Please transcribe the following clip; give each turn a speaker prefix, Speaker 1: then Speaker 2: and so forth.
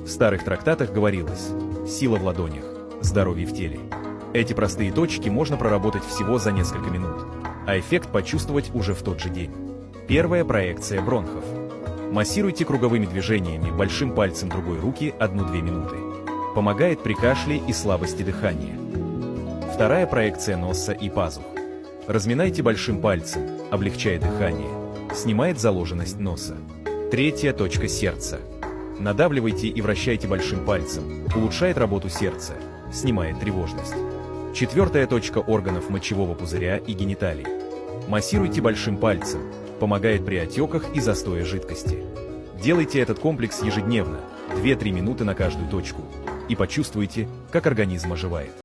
Speaker 1: В старых трактатах говорилось: сила в ладонях, здоровье в теле. Эти простые точки можно проработать всего за несколько минут, а эффект почувствовать уже в тот же день. Первая проекция бронхов. Массируйте круговыми движениями большим пальцем другой руки 1-2 минуты. Помогает при кашле и слабости дыхания. Вторая проекция носа и пазух. Разминайте большим пальцем, облегчая дыхание, снимает заложенность носа. Третья точка сердца. Надавливайте и вращайте большим пальцем, улучшает работу сердца, снимает тревожность. Четвертая точка органов мочевого пузыря и гениталий. Массируйте большим пальцем, помогает при отеках и застое жидкости. Делайте этот комплекс ежедневно, 2-3 минуты на каждую точку, и почувствуйте, как организм оживает.